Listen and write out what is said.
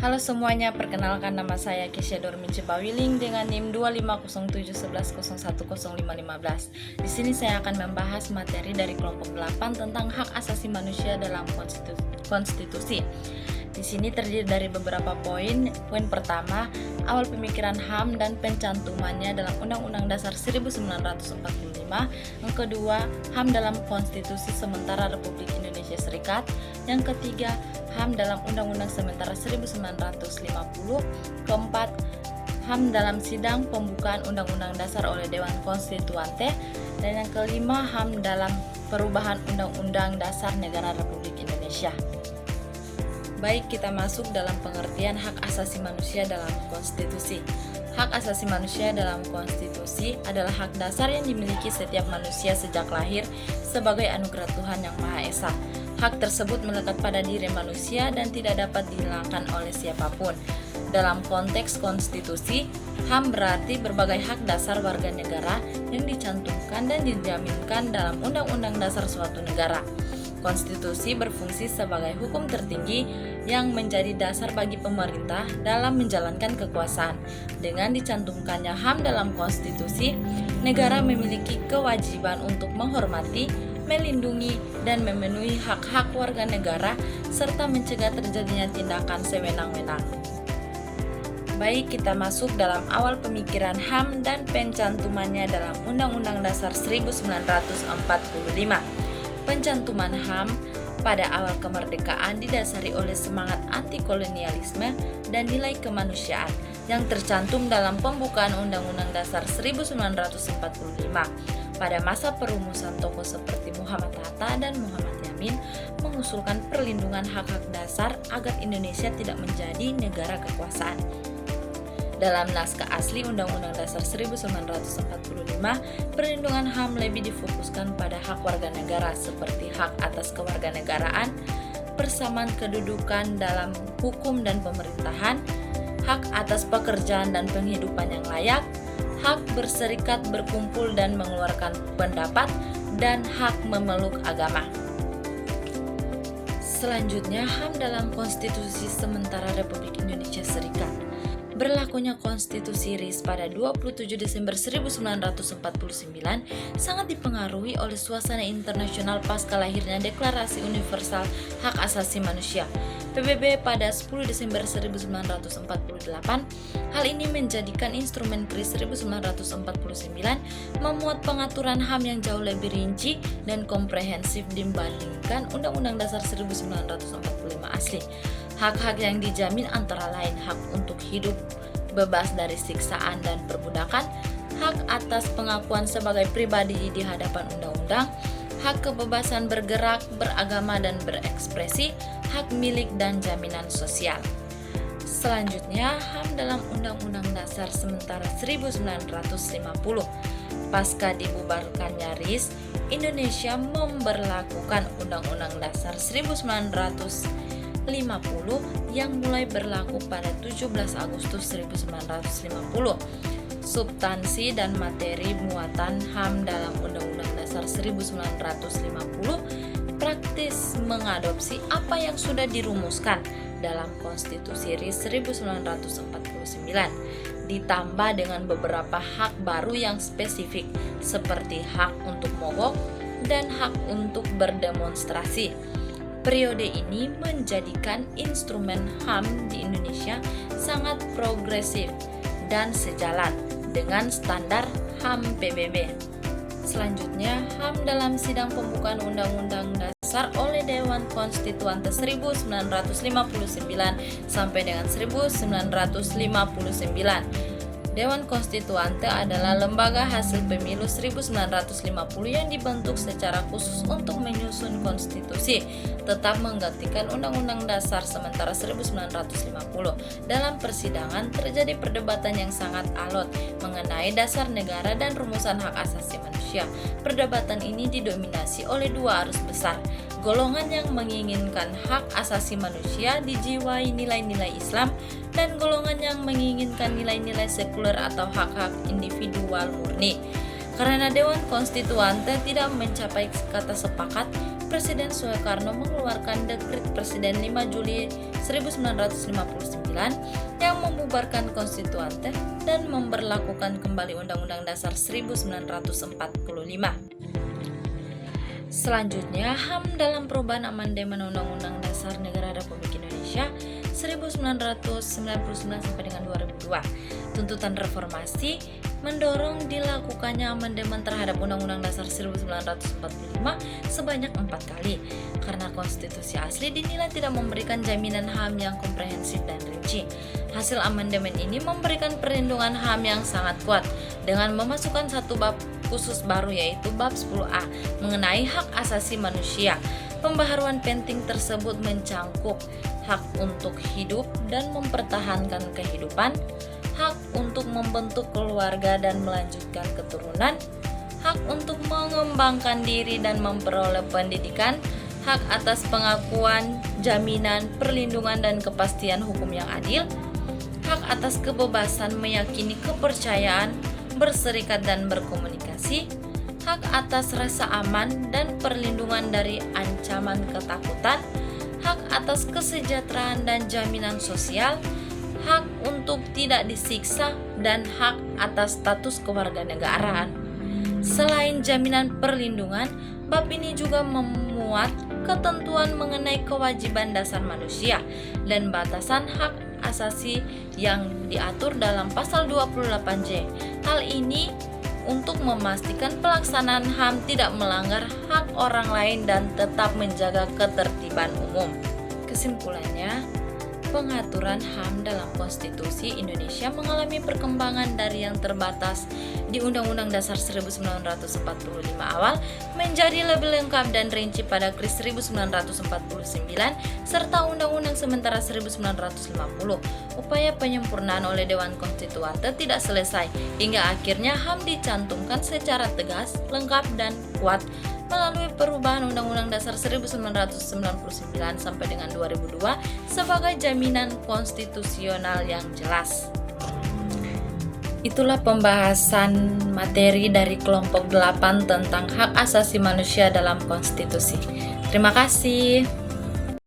Halo semuanya, perkenalkan nama saya Kesha Dormince Bawiling dengan NIM 250711010515. Di sini saya akan membahas materi dari kelompok 8 tentang hak asasi manusia dalam konstitusi. Di sini terdiri dari beberapa poin. Poin pertama, awal pemikiran HAM dan pencantumannya dalam Undang-Undang Dasar 1945. Yang kedua, HAM dalam Konstitusi Sementara Republik Indonesia Serikat. Yang ketiga, HAM dalam Undang-Undang Sementara 1950. Keempat, HAM dalam sidang pembukaan Undang-Undang Dasar oleh Dewan Konstituante. Dan yang kelima, HAM dalam perubahan Undang-Undang Dasar Negara Republik Indonesia. Baik, kita masuk dalam pengertian hak asasi manusia dalam konstitusi. Hak asasi manusia dalam konstitusi adalah hak dasar yang dimiliki setiap manusia sejak lahir sebagai anugerah Tuhan Yang Maha Esa. Hak tersebut melekat pada diri manusia dan tidak dapat dihilangkan oleh siapapun. Dalam konteks konstitusi, HAM berarti berbagai hak dasar warga negara yang dicantumkan dan dijaminkan dalam Undang-Undang Dasar suatu negara. Konstitusi berfungsi sebagai hukum tertinggi yang menjadi dasar bagi pemerintah dalam menjalankan kekuasaan. Dengan dicantumkannya HAM dalam konstitusi, negara memiliki kewajiban untuk menghormati, melindungi, dan memenuhi hak-hak warga negara serta mencegah terjadinya tindakan sewenang-wenang. Baik, kita masuk dalam awal pemikiran HAM dan pencantumannya dalam Undang-Undang Dasar 1945. Pencantuman HAM pada awal kemerdekaan didasari oleh semangat anti-kolonialisme dan nilai kemanusiaan yang tercantum dalam pembukaan Undang-Undang Dasar 1945. Pada masa perumusan tokoh seperti Muhammad Hatta dan Muhammad Yamin mengusulkan perlindungan hak-hak dasar agar Indonesia tidak menjadi negara kekuasaan. Dalam naskah asli Undang-Undang Dasar 1945, perlindungan HAM lebih difokuskan pada hak warga negara seperti hak atas kewarganegaraan, persamaan kedudukan dalam hukum dan pemerintahan, hak atas pekerjaan dan penghidupan yang layak, hak berserikat, berkumpul dan mengeluarkan pendapat, dan hak memeluk agama. Selanjutnya, HAM dalam Konstitusi Sementara Republik Indonesia Serikat. Berlakunya Konstitusi RIS pada 27 Desember 1949 sangat dipengaruhi oleh suasana internasional pasca lahirnya Deklarasi Universal Hak Asasi Manusia PBB pada 10 Desember 1948. Hal ini menjadikan instrumen KRIS 1949 memuat pengaturan HAM yang jauh lebih rinci dan komprehensif dibandingkan Undang-Undang Dasar 1945 asli. Hak-hak yang dijamin antara lain hak untuk hidup bebas dari siksaan dan perbudakan, hak atas pengakuan sebagai pribadi di hadapan undang-undang, hak kebebasan bergerak, beragama dan berekspresi, hak milik dan jaminan sosial. Selanjutnya, HAM dalam Undang-Undang Dasar Sementara 1950. Pasca dibubarkannya RIS, Indonesia memberlakukan Undang-Undang Dasar 1950 yang mulai berlaku pada 17 Agustus 1950. Substansi dan materi muatan HAM dalam Undang-Undang Dasar 1950 praktis mengadopsi apa yang sudah dirumuskan dalam Konstitusi RIS 1949, ditambah dengan beberapa hak baru yang spesifik seperti hak untuk mogok dan hak untuk berdemonstrasi. Periode ini menjadikan instrumen HAM di Indonesia sangat progresif dan sejalan dengan standar HAM PBB. Selanjutnya, HAM dalam sidang pembukaan Undang-Undang Dasar oleh Dewan Konstituante 1959 sampai dengan 1959. Dewan Konstituante adalah lembaga hasil pemilu 1950 yang dibentuk secara khusus untuk menyusun konstitusi, tetap menggantikan Undang-Undang Dasar Sementara 1950. Dalam persidangan terjadi perdebatan yang sangat alot mengenai dasar negara dan rumusan hak asasi manusia. Perdebatan ini didominasi oleh dua arus besar. Golongan yang menginginkan hak asasi manusia dijiwai nilai-nilai Islam dan golongan yang menginginkan nilai-nilai sekuler atau hak-hak individual murni. Karena Dewan Konstituante tidak mencapai kata sepakat, Presiden Soekarno mengeluarkan Dekret Presiden 5 Juli 1959 yang membubarkan Konstituante dan memberlakukan kembali Undang-Undang Dasar 1945. Selanjutnya, HAM dalam perubahan amandemen Undang-Undang Dasar Negara Republik Indonesia 1999 sampai dengan 2002. Tuntutan reformasi mendorong dilakukannya amandemen terhadap Undang-Undang Dasar 1945 sebanyak 4 kali, karena konstitusi asli dinilai tidak memberikan jaminan HAM yang komprehensif dan rinci. Hasil amandemen ini memberikan perlindungan HAM yang sangat kuat dengan memasukkan satu bab khusus baru, yaitu bab 10A mengenai hak asasi manusia. Pembaharuan penting tersebut mencangkup hak untuk hidup dan mempertahankan kehidupan, hak untuk membentuk keluarga dan melanjutkan keturunan, hak untuk mengembangkan diri dan memperoleh pendidikan, hak atas pengakuan, jaminan, perlindungan dan kepastian hukum yang adil, hak atas kebebasan meyakini kepercayaan, berserikat dan berkomunikasi, hak atas rasa aman dan perlindungan dari ancaman ketakutan, hak atas kesejahteraan dan jaminan sosial, hak untuk tidak disiksa, dan hak atas status kewarganegaraan. Selain jaminan perlindungan, bab ini juga memuat ketentuan mengenai kewajiban dasar manusia dan batasan hak asasi yang diatur dalam pasal 28J. Hal ini untuk memastikan pelaksanaan HAM tidak melanggar hak orang lain dan tetap menjaga ketertiban umum. Kesimpulannya, pengaturan HAM dalam Konstitusi Indonesia mengalami perkembangan dari yang terbatas di Undang-Undang Dasar 1945 awal menjadi lebih lengkap dan rinci pada Kris 1949 serta Undang-Undang Sementara 1950. Upaya penyempurnaan oleh Dewan Konstituante tidak selesai hingga akhirnya HAM dicantumkan secara tegas, lengkap dan kuat melalui perubahan Undang-Undang Dasar 1999 sampai dengan 2002 sebagai jaminan konstitusional yang jelas. Itulah pembahasan materi dari kelompok 8 tentang hak asasi manusia dalam konstitusi. Terima kasih.